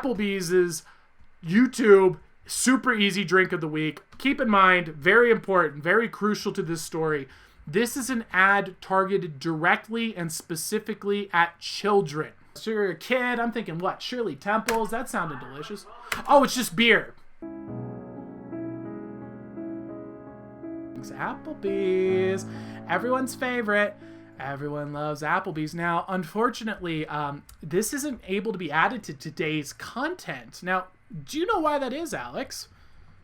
Applebee's YouTube super easy drink of the week. Keep in mind, very important, very crucial to this story. This is an ad targeted directly and specifically at children. So you're a kid, I'm thinking, what, Shirley Temples? That sounded delicious. Oh, it's just beer. Applebee's, everyone's favorite. Everyone loves Applebee's. Now, unfortunately, this isn't able to be added to today's content. Now, do you know why that is, Alex?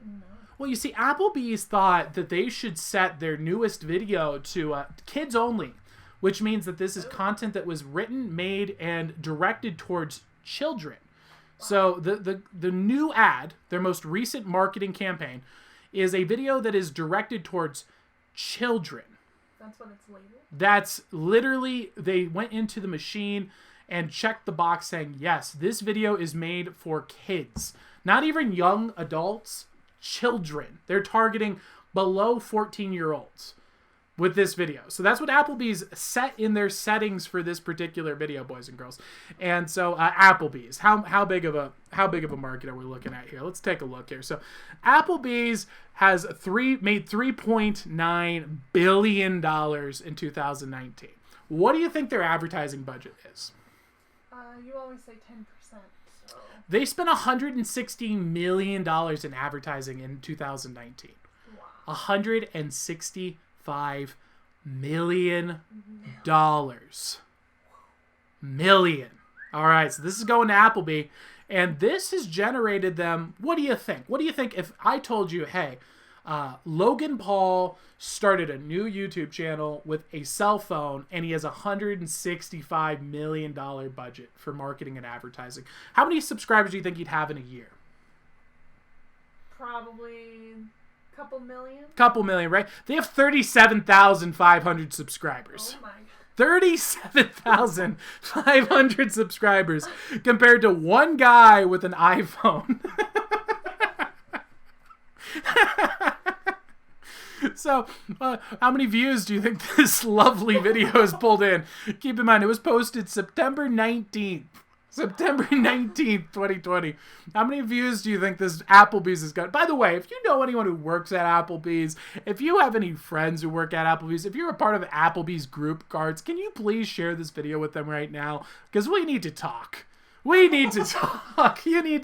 No. Well, you see, Applebee's thought that they should set their newest video to kids only, which means that this is content that was written, made, and directed towards children. So the new ad, their most recent marketing campaign, is a video that is directed towards children. That's what it's labeled? That's literally, they went into the machine and checked the box saying, yes, this video is made for kids. Not even young adults, children. They're targeting below 14-year-olds with this video. So that's what Applebee's set in their settings for this particular video, boys and girls. And so Applebee's, how big of a market are we looking at here? Let's take a look here. So Applebee's has made $3.9 billion in 2019. What do you think their advertising budget is? You always say 10%. So. They spent $160 million in advertising in 2019. Wow. $165 million. Million. All right, so this is going to Applebee, and this has generated them. What do you think? What do you think if I told you, hey, Logan Paul started a new YouTube channel with a cell phone, and he has a $165 million budget for marketing and advertising? How many subscribers do you think he'd have in a year? Probably a couple million. Couple million, right? They have 37,500 subscribers. Oh my God. 37,500 subscribers compared to one guy with an iPhone. So, how many views do you think this lovely video has pulled in? Keep in mind, it was posted September 19th. September 19th, 2020. How many views do you think this Applebee's has got? By the way, if you know anyone who works at Applebee's, if you have any friends who work at Applebee's, if you're a part of Applebee's group cards, can you please share this video with them right now? Because we need to talk. We need to talk. You need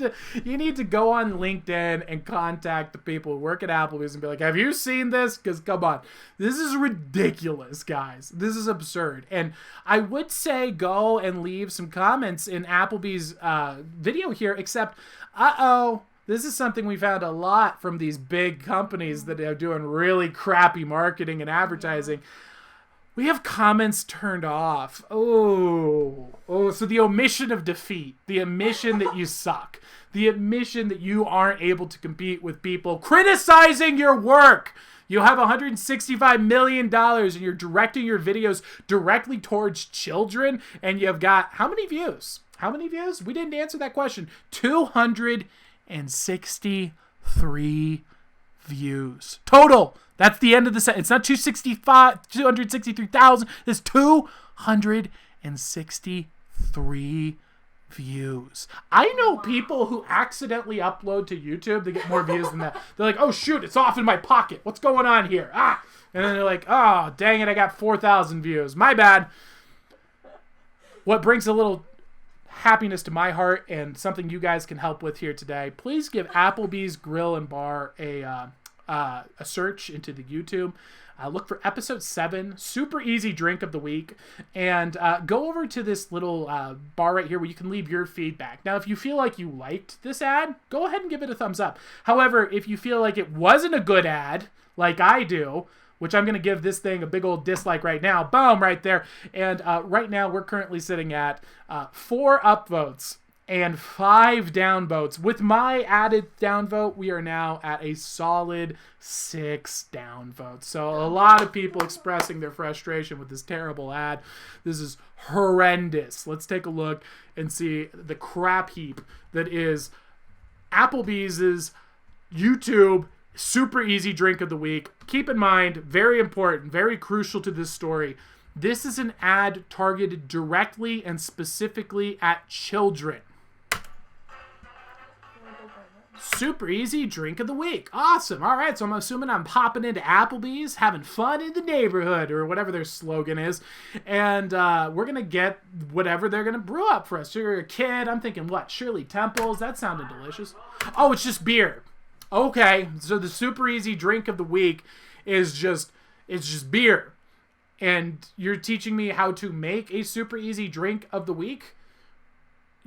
to go on LinkedIn and contact the people who work at Applebee's and be like, have you seen this? Because come on, this is ridiculous, guys. This is absurd. And I would say go and leave some comments in Applebee's video here, except, this is something we found a lot from these big companies that are doing really crappy marketing and advertising. We have comments turned off. So the omission of defeat, the admission that you suck, the admission that you aren't able to compete with people criticizing your work. You have $165 million and you're directing your videos directly towards children, and you've got how many views? How many views? We didn't answer that question. 263 views. Total. That's the end of the set. It's not 263,000. It's 263 views. I know people who accidentally upload to YouTube to get more views than that. They're like, oh shoot, it's off in my pocket. What's going on here? And then they're like, oh, dang it, I got 4,000 views. My bad. What brings a little happiness to my heart and something you guys can help with here today, please give Applebee's Grill and Bar a search into the YouTube. Look for episode 7, super easy drink of the week, and go over to this little bar right here where you can leave your feedback. Now, if you feel like you liked this ad, go ahead and give it a thumbs up. However, if you feel like it wasn't a good ad, like I do, which I'm going to give this thing a big old dislike right now, boom, right there. And right now, we're currently sitting at 4 upvotes and 5 downvotes. With my added downvote, we are now at a solid 6 downvotes. So a lot of people expressing their frustration with this terrible ad. This is horrendous. Let's take a look and see the crap heap that is Applebee's YouTube super easy drink of the week. Keep in mind, very important, very crucial to this story, this is an ad targeted directly and specifically at children. Super easy drink of the week. Awesome. All right, so I'm assuming I'm popping into Applebee's, having fun in the neighborhood, or whatever their slogan is, and we're going to get whatever they're going to brew up for us. You're a kid. I'm thinking, what, Shirley Temples? That sounded delicious. Oh, it's just beer. Okay, so the super easy drink of the week is just beer. And you're teaching me how to make a super easy drink of the week?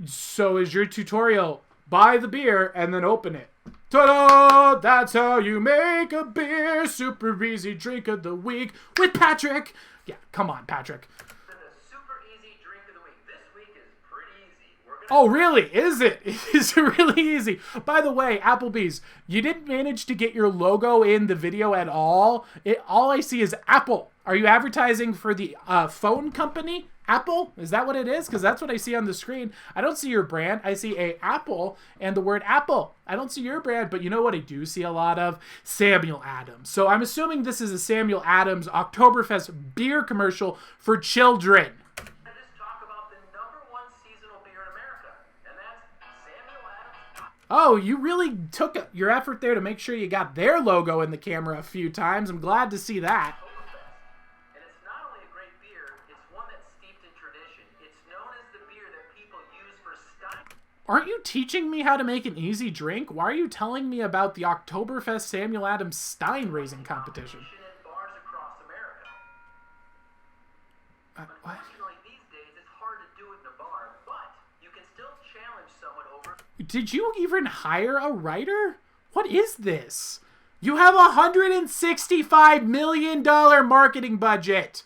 So is your tutorial, buy the beer and then open it. Ta-da! That's how you make a beer. Super easy drink of the week with Patrick. Yeah, come on, Patrick. The super easy drink of the week. This week is pretty easy. Oh, really? Is it? Is it really easy? By the way, Applebee's, you didn't manage to get your logo in the video at all. All I see is Apple. Are you advertising for the phone company? Apple? Is that what it is? Because that's what I see on the screen. I don't see your brand. I see a Apple and the word Apple. I don't see your brand, but you know what I do see a lot of? Samuel Adams. So I'm assuming this is a Samuel Adams Oktoberfest beer commercial for children. I just talk about the #1 seasonal beer in America, and that's Samuel Adams. Oh, you really took your effort there to make sure you got their logo in the camera a few times. I'm glad to see that. And it's not only a great beer, it's one that's steeped in tradition. It's known as the beer that people use for stein. Aren't you teaching me how to make an easy drink? Why are you telling me about the Oktoberfest Samuel Adams Stein raising competition? In bars across America. What? Unfortunately, these days it's hard to do it in a bar, but you can still challenge someone over. Did you even hire a writer? What is this? You have a $165 million marketing budget.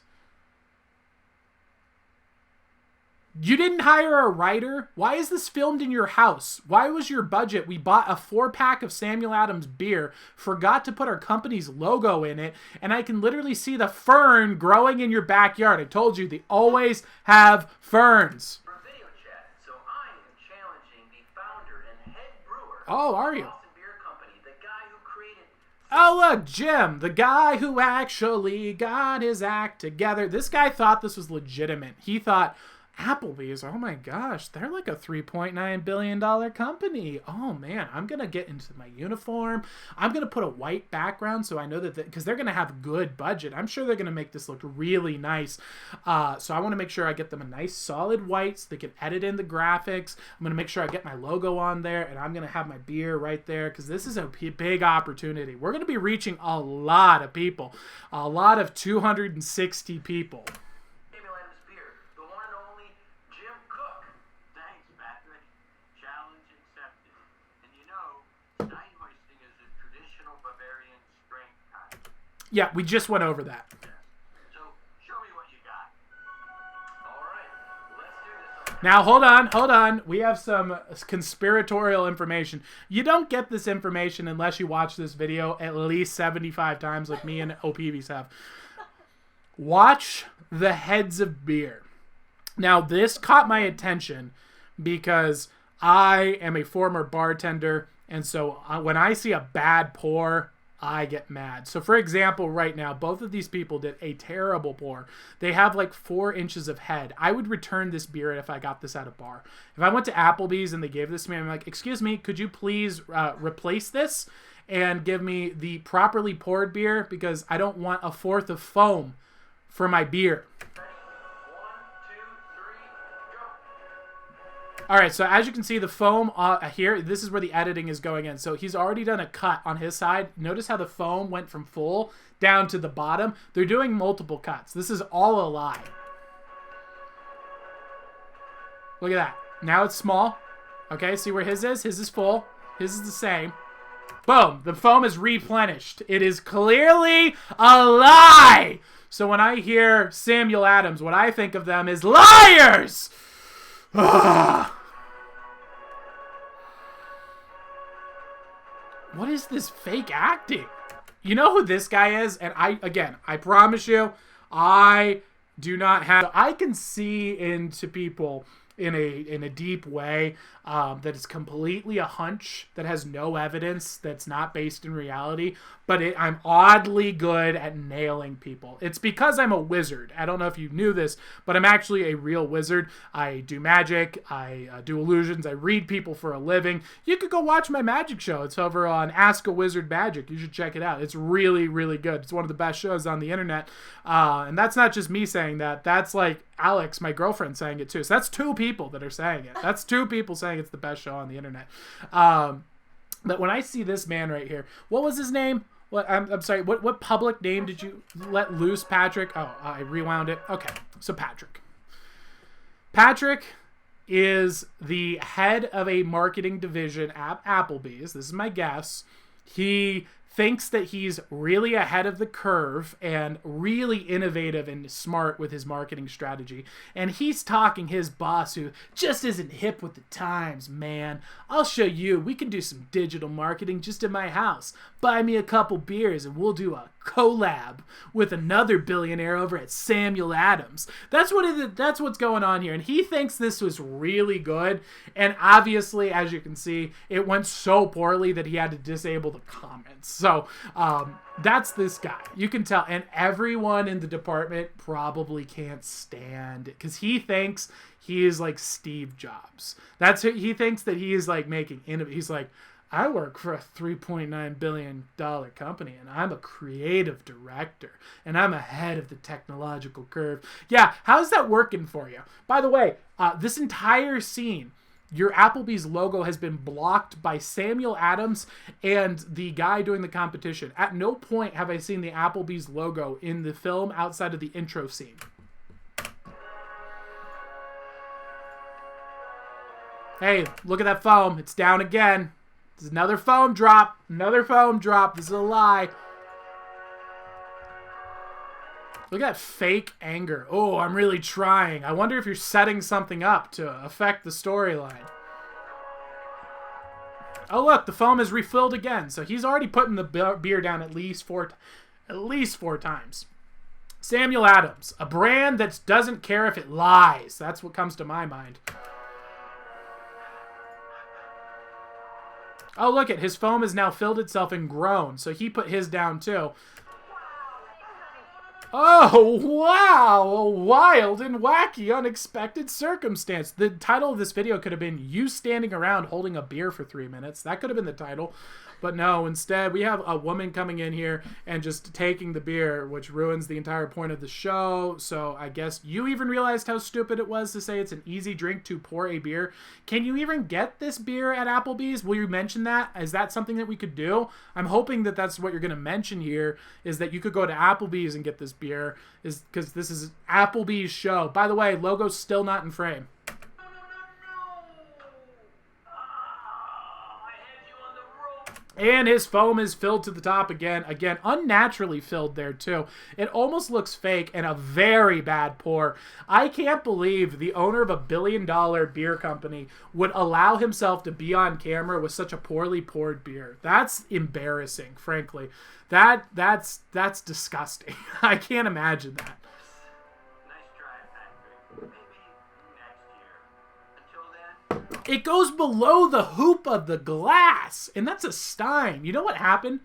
You didn't hire a writer? Why is this filmed in your house? Why was your budget? We bought a 4-pack of Samuel Adams beer, forgot to put our company's logo in it, and I can literally see the fern growing in your backyard. I told you, they always have ferns. For video chat, so I am challenging the founder and head brewer. Oh, are you? Boston Beer Company, the guy who created. Oh, look, Jim, the guy who actually got his act together. This guy thought this was legitimate. He thought, Applebee's, oh my gosh, they're like a $3.9 billion company. Oh man, I'm going to get into my uniform. I'm going to put a white background so I know that, because they're going to have good budget. I'm sure they're going to make this look really nice. So I want to make sure I get them a nice solid white so they can edit in the graphics. I'm going to make sure I get my logo on there, and I'm going to have my beer right there because this is a big opportunity. We're going to be reaching a lot of people, a lot of 260 people. Samuel Adams beer, the one and only Jim Cook. Thanks, Patrick. Challenge accepted. And you know, stein hoisting is a traditional Bavarian strength kind. Yeah, we just went over that. So, show me what you got. All right, let's do this. Now, hold on. We have some conspiratorial information. You don't get this information unless you watch this video at least 75 times like me and OPVs have. Watch the heads of beer. Now, this caught my attention because I am a former bartender, and so when I see a bad pour, I get mad. So, for example, right now, both of these people did a terrible pour. They have like 4 inches of head. I would return this beer if I got this at a bar. If I went to Applebee's and they gave this to me, I'm like, excuse me, could you please replace this and give me the properly poured beer because I don't want a 1/4 of foam for my beer. 1, 2, 3, go. All right, so as you can see, the foam here, this is where the editing is going in. So he's already done a cut on his side. Notice how the foam went from full down to the bottom. They're doing multiple cuts. This is all a lie. Look at that. Now it's small. Okay, see where his is? His is full. His is the same. Boom, the foam is replenished. It is clearly a lie. So when I hear Samuel Adams, what I think of them is liars. What is this fake acting? You know who this guy is? And I promise you, I do not have... I can see into people in a deep way that is completely a hunch, that has no evidence, that's not based in reality, but I'm oddly good at nailing people. It's because I'm a wizard. I don't know if you knew this, but I'm actually a real wizard. I do magic, I do illusions, I read people for a living. You could go watch my magic show. It's over on Ask a Wizard Magic. You should check it out. It's really, really good. It's one of the best shows on the internet. And that's not just me saying that. That's like Alex, my girlfriend, saying it too. So that's 2 people that are saying it. That's 2 people saying it's the best show on the internet. But when I see this man right here, what was his name? I'm sorry. What public name did you let loose, Patrick? Oh, I rewound it. Okay, so Patrick. Patrick is the head of a marketing division at Applebee's. This is my guess. He thinks that he's really ahead of the curve and really innovative and smart with his marketing strategy. And he's talking his boss, who just isn't hip with the times, man. I'll show you. We can do some digital marketing just in my house. Buy me a couple beers and we'll do a collab with another billionaire over at Samuel Adams. That's what's going on here. And he thinks this was really good. And obviously, as you can see, it went so poorly that he had to disable the comments. So that's this guy. You can tell. And everyone in the department probably can't stand it because he thinks he is like Steve Jobs. He thinks that he is like making he's like, I work for a $3.9 billion company, and I'm a creative director, and I'm ahead of the technological curve. Yeah, how's that working for you? By the way, this entire scene, your Applebee's logo has been blocked by Samuel Adams and the guy doing the competition. At no point have I seen the Applebee's logo in the film outside of the intro scene. Hey, look at that foam. It's down again. There's another foam drop. Another foam drop. This is a lie. Look at that fake anger. Oh, I'm really trying. I wonder if you're setting something up to affect the storyline. Oh, look, the foam is refilled again. So he's already putting the beer down at least four times. Samuel Adams, a brand that doesn't care if it lies. That's what comes to my mind. Oh, look at his foam has now filled itself and grown. So he put his down too. Oh, wow. A wild and wacky unexpected circumstance. The title of this video could have been You Standing Around Holding a Beer for 3 minutes. That could have been the title. But no, instead we have a woman coming in here and just taking the beer, which ruins the entire point of the show. So I guess you even realized how stupid it was to say it's an easy drink to pour a beer. Can you even get this beer at Applebee's? Will you mention that? Is that something that we could do? I'm hoping that that's what you're going to mention here, is that you could go to Applebee's and get this beer, is because this is Applebee's show. By the way, logo's still not in frame. And his foam is filled to the top again. Again, unnaturally filled there too. It almost looks fake and a very bad pour. I can't believe the owner of $1 billion beer company would allow himself to be on camera with such a poorly poured beer. That's embarrassing, frankly. That's disgusting. I can't imagine that. Nice try, Patrick. Maybe next year. Until then, It goes below the hoop of the glass, and that's a stein. You know what happened?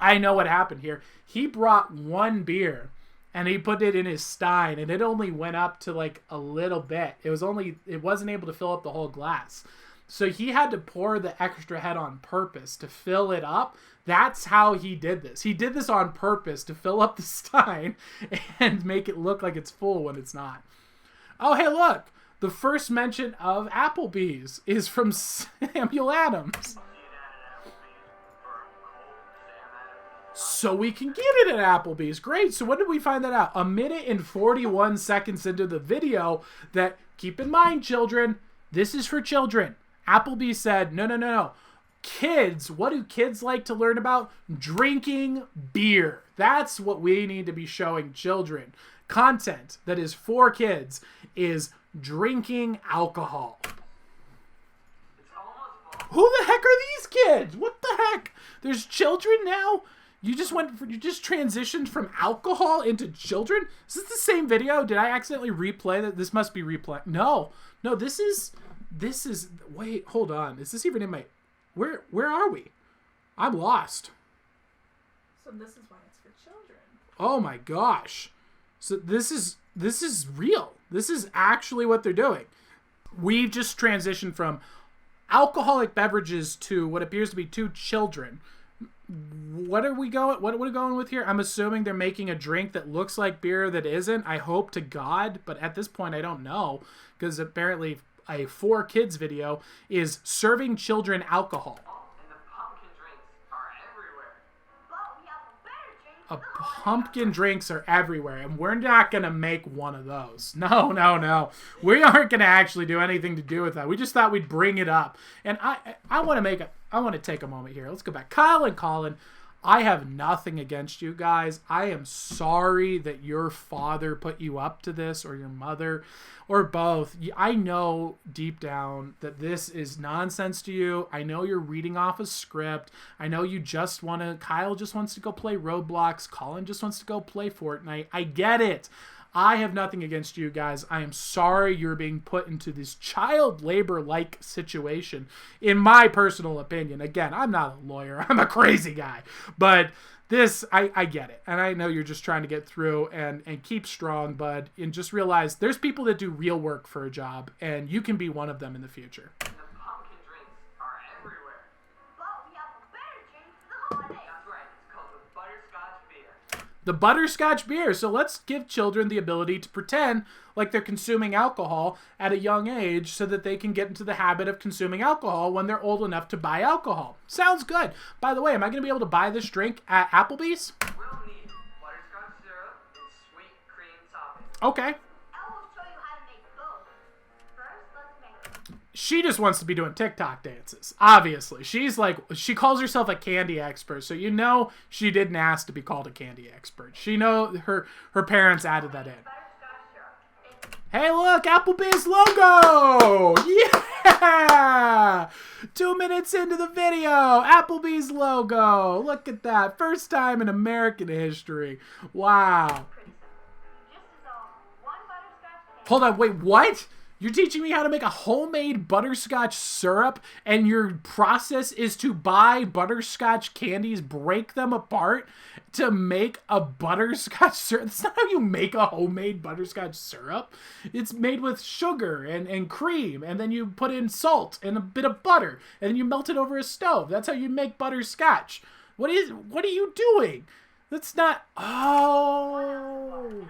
I know what happened here. He brought one beer, and he put it in his stein, and it only went up to like a little bit. It wasn't able to fill up the whole glass. So he had to pour the extra head on purpose to fill it up. That's how he did this. He did this on purpose to fill up the stein and make it look like it's full when it's not. Oh, hey, look. The first mention of Applebee's is from Samuel Adams. So we can get it at Applebee's. Great. So when did we find that out? 1 minute and 41 seconds into the video that, keep in mind, children, this is for children. Applebee's said, no. Kids, what do kids like to learn about? Drinking beer. That's what we need to be showing children. Content that is for kids is drinking alcohol. Who the heck are these kids? What the heck? There's children now? You just transitioned from alcohol into children? Is this the same video? Did I accidentally replay that? This must be replay. No, this is, wait, hold on. Is this even in my, where are we? I'm lost. So this is why it's for children. Oh my gosh. So this is real. This is actually what they're doing. We've just transitioned from alcoholic beverages to what appears to be 2 children. What are we going with here? I'm assuming they're making a drink that looks like beer that isn't. I hope to God, but at this point I don't know, because apparently a 4 kids video is serving children alcohol. And the pumpkin drinks are everywhere. But we have a better drink. Pumpkin drinks are everywhere, and we're not gonna make one of those. No. We aren't gonna actually do anything to do with that. We just thought we'd bring it up, and I want to take a moment here. Let's go back. Kyle and Colin, I have nothing against you guys. I am sorry that your father put you up to this, or your mother, or both. I know deep down that this is nonsense to you. I know you're reading off a script. I know Kyle just wants to go play Roblox. Colin just wants to go play Fortnite. I get it. I have nothing against you guys. I am sorry you're being put into this child labor-like situation, in my personal opinion. Again, I'm not a lawyer. I'm a crazy guy. But this, I get it. And I know you're just trying to get through and keep strong, bud. And just realize there's people that do real work for a job, and you can be one of them in the future. And the pumpkin drinks are everywhere. But we have a better drink for the holidays. That's right. It's called the Butterscotch Beer. The Butterscotch Beer. So let's give children the ability to pretend like they're consuming alcohol at a young age so that they can get into the habit of consuming alcohol when they're old enough to buy alcohol. Sounds good. By the way, am I going to be able to buy this drink at Applebee's? We'll need butterscotch syrup and sweet cream topping. Okay. I will show you how to make both. First, let's make She just wants to be doing TikTok dances. Obviously. She calls herself a candy expert. So you know she didn't ask to be called a candy expert. She know her parents added that in. butterscotch syrup. Hey, look, Applebee's logo! Yeah! 2 minutes into the video, Applebee's logo. Look at that. First time in American history. Wow. Pretty simple. You just dissolve 1 butterscotch candy. Hold on, wait, what? You're teaching me how to make a homemade butterscotch syrup, and your process is to buy butterscotch candies, break them apart to make a butterscotch syrup. That's not how you make a homemade butterscotch syrup. It's made with sugar and cream, and then you put in salt and a bit of butter, and then you melt it over a stove. That's how you make butterscotch. What are you doing? That's not... Oh,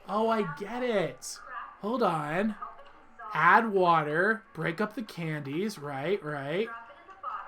I get it. Hold on. Add water, break up the candies, right. Drop it in the bottle.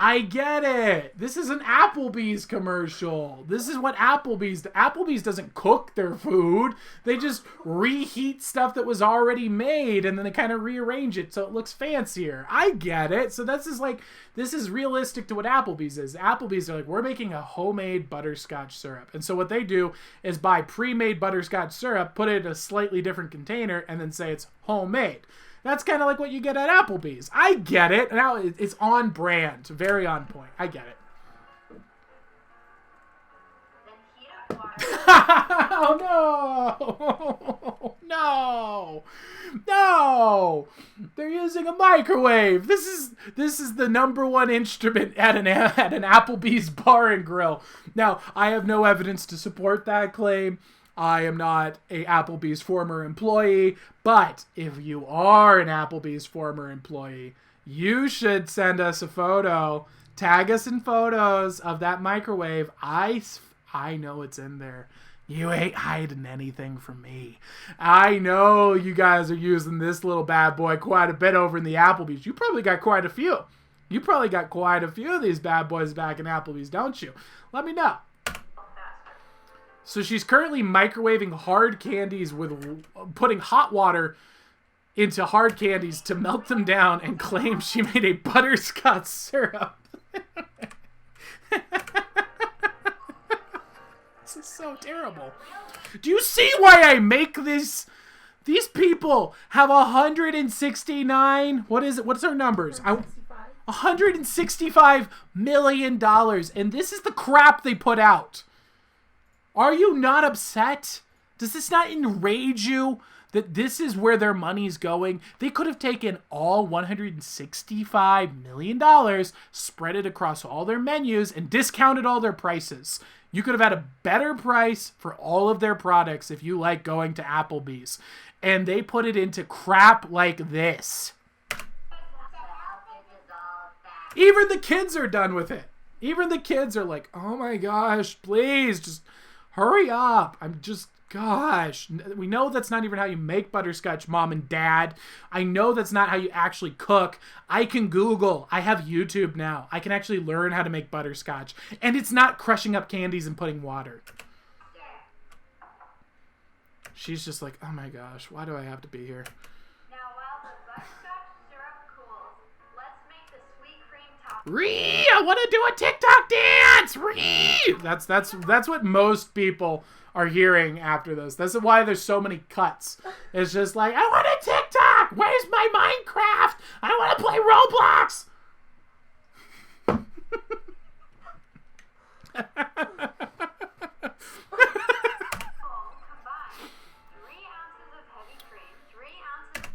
I get it. This is an Applebee's commercial. This is what Applebee's doesn't cook their food. They just reheat stuff that was already made, and then they kind of rearrange it so it looks fancier. I get it. So this is realistic to what Applebee's is. Applebee's are like, we're making a homemade butterscotch syrup. And so what they do is buy pre-made butterscotch syrup, put it in a slightly different container, and then say it's homemade. That's kind of like what you get at Applebee's. I get it. Now it's on brand. Very on point. I get it. Then heat up water. Oh, no. No. They're using a microwave. This is the #1 instrument at an Applebee's bar and grill. Now, I have no evidence to support that claim. I am not a Applebee's former employee, but if you are an Applebee's former employee, you should send us a photo. Tag us in photos of that microwave. I know it's in there. You ain't hiding anything from me. I know you guys are using this little bad boy quite a bit over in the Applebee's. You probably got quite a few. You probably got quite a few of these bad boys back in Applebee's, don't you? Let me know. So she's currently microwaving hard candies with putting hot water into hard candies to melt them down and claims she made a butterscotch syrup. This is so terrible. Do you see why I make this? These people have 169. What is it? What's our numbers? 165. $165 million. And this is the crap they put out. Are you not upset? Does this not enrage you that this is where their money's going? They could have taken all $165 million, spread it across all their menus, and discounted all their prices. You could have had a better price for all of their products if you like going to Applebee's. And they put it into crap like this. Even the kids are done with it. Even the kids are like, oh my gosh, please, just hurry up. Gosh, we know that's not even how you make butterscotch, Mom and Dad. I know that's not how you actually cook. I can Google. I have YouTube now. I can actually learn how to make butterscotch. And it's not crushing up candies and putting water. She's just like, oh my gosh, why do I have to be here? Now, while the butterscotch syrup cools, let's make the sweet cream topping. Ree, I want to do a TikTok dance. Ree. That's what most people are hearing after this. That's why there's so many cuts. It's just like, I want a TikTok. Where's my Minecraft? I want to play Roblox.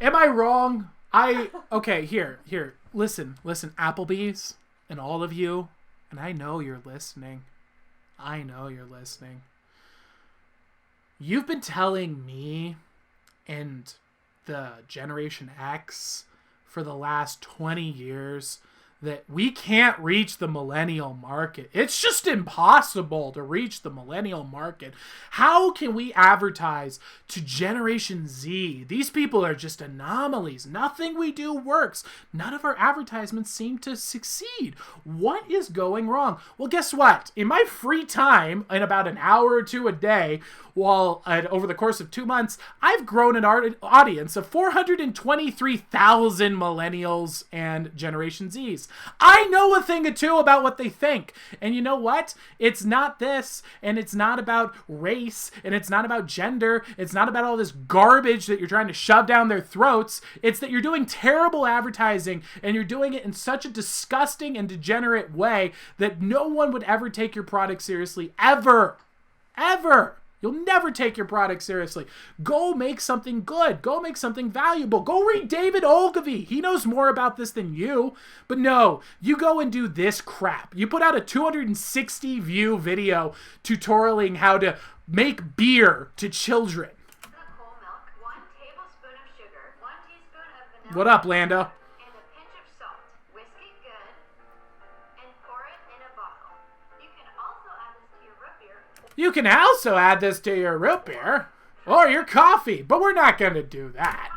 Am I wrong? Okay, here. Listen, Applebee's and all of you, and I know you're listening. You've been telling me and the Generation X for the last 20 years that we can't reach the millennial market. It's just impossible to reach the millennial market. How can we advertise to Generation Z? These people are just anomalies. Nothing we do works. None of our advertisements seem to succeed. What is going wrong? Well, guess what? In my free time, in about an hour or two a day, over the course of 2 months, I've grown an audience of 423,000 millennials and Generation Zs. I know a thing or two about what they think. And you know what? It's not this, and it's not about race, and it's not about gender. It's not about all this garbage that you're trying to shove down their throats. It's that you're doing terrible advertising, and you're doing it in such a disgusting and degenerate way that no one would ever take your product seriously, ever. Ever. You'll never take your product seriously. Go make something good. Go make something valuable. Go read David Ogilvy. He knows more about this than you. But no, you go and do this crap. You put out a 260 view video tutorialing how to make beer to children. Whole milk, 1 tablespoon of sugar, 1 teaspoon of vanilla. What up, Lando? And a pinch of salt. Whisk it good and pour it in a bottle. You can also add this to your root beer. You can also add this to your root beer or your coffee, but we're not going to do that.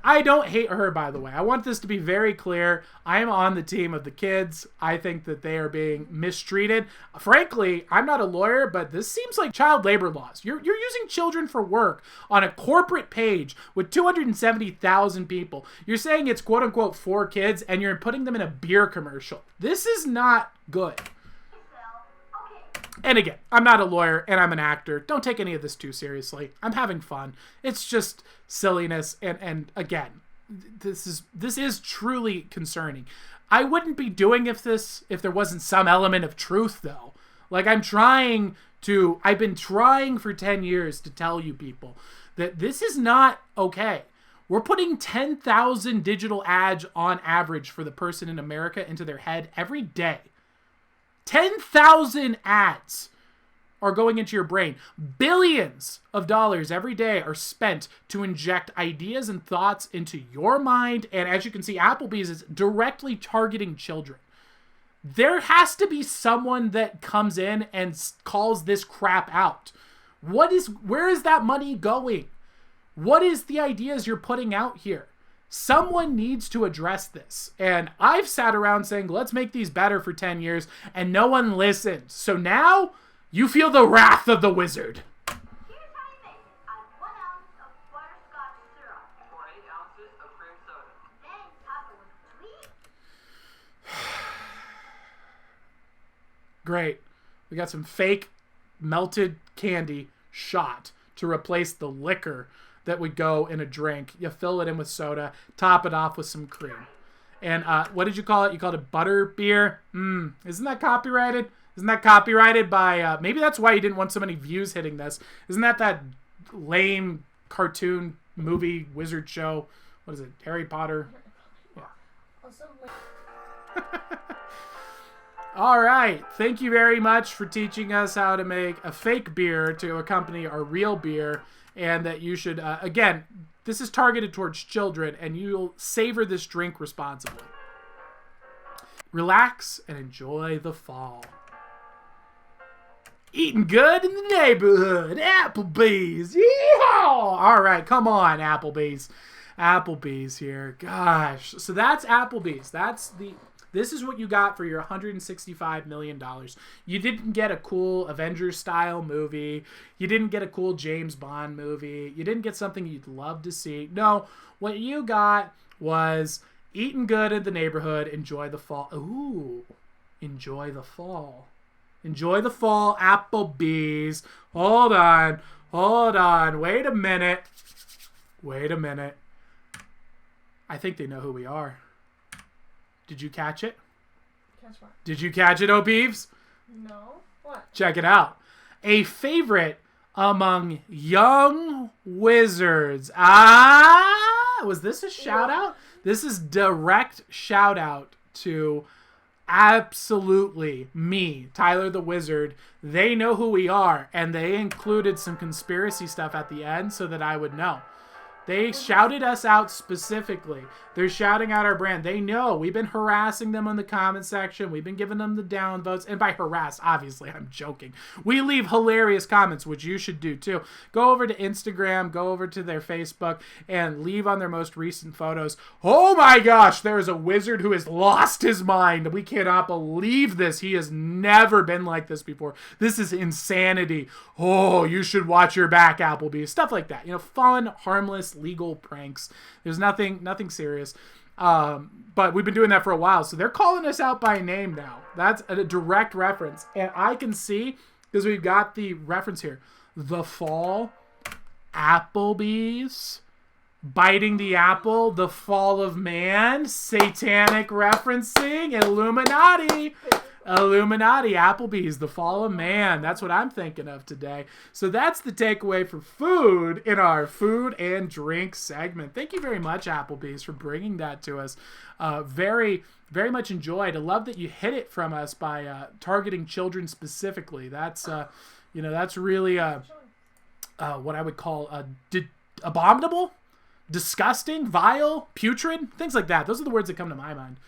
I don't hate her, by the way. I want this to be very clear. I am on the team of the kids. I think that they are being mistreated. Frankly, I'm not a lawyer, but this seems like child labor laws. You're using children for work on a corporate page with 270,000 people. You're saying it's quote unquote for kids, and you're putting them in a beer commercial. This is not good. And again, I'm not a lawyer and I'm an actor. Don't take any of this too seriously. I'm having fun. It's just silliness. And again, this is truly concerning. I wouldn't be doing if there wasn't some element of truth, though. Like, I've been trying for 10 years to tell you people that this is not okay. We're putting 10,000 digital ads on average for the person in America into their head every day. 10,000 ads are going into your brain. Billions of dollars every day are spent to inject ideas and thoughts into your mind. And as you can see, Applebee's is directly targeting children. There has to be someone that comes in and calls this crap out. Where is that money going? What is the ideas you're putting out here? Someone needs to address this. And I've sat around saying, let's make these better for 10 years, and no one listened. So now you feel the wrath of the wizard. Here's how you make it. Add 1 ounce of butterscotch syrup. Pour 8 ounces of cream soda. Then top it with sweet. Great. We got some fake melted candy shot to replace the liquor that would go in a drink. You fill it in with soda, top it off with some cream. And what did you call it? You called it butter beer. Isn't that copyrighted? Isn't that copyrighted by... maybe that's why you didn't want so many views hitting this. Isn't that lame cartoon movie wizard show? What is it? Harry Potter? Yeah. Also, All right. Thank you very much for teaching us how to make a fake beer to accompany our real beer. And that you should, again, this is targeted towards children, and you'll savor this drink responsibly. Relax and enjoy the fall. Eating good in the neighborhood. Applebees. Yeehaw! All right, come on, Applebees. Applebees here. Gosh. So that's Applebees. This is what you got for your $165 million. You didn't get a cool Avengers-style movie. You didn't get a cool James Bond movie. You didn't get something you'd love to see. No, what you got was eating good in the neighborhood. Enjoy the fall. Ooh, enjoy the fall. Enjoy the fall, Applebees. Hold on. Wait a minute. I think they know who we are. Did you catch it? catch what? Did you catch it, O'Beeves? No. What? Check it out. A favorite among young wizards. Was this a shout out? This is direct shout out to absolutely me, Tyler the Wizard. They know who we are, and they included some conspiracy stuff at the end so that I would know. They shouted us out specifically. They're shouting out our brand. They know. We've been harassing them in the comment section. We've been giving them the downvotes. And by harass, obviously, I'm joking. We leave hilarious comments, which you should do too. Go over to Instagram, go over to their Facebook, and leave on their most recent photos. Oh my gosh, there is a wizard who has lost his mind. We cannot believe this. He has never been like this before. This is insanity. Oh, you should watch your back, Applebee's. Stuff like that. You know, fun, harmless, legal pranks. There's nothing serious. But we've been doing that for a while, so they're calling us out by name now. That's a direct reference. And I can see, because we've got the reference here, the fall, Applebee's, biting the apple, the fall of man, satanic referencing, Illuminati, Applebee's, the fall of man. That's what I'm thinking of today. So that's the takeaway for food in our food and drink segment. Thank you very much, Applebee's, for bringing that to us. Very, very much enjoyed. I love that you hit it from us by targeting children specifically. That's, that's really what I would call abominable, disgusting, vile, putrid, things like that. Those are the words that come to my mind.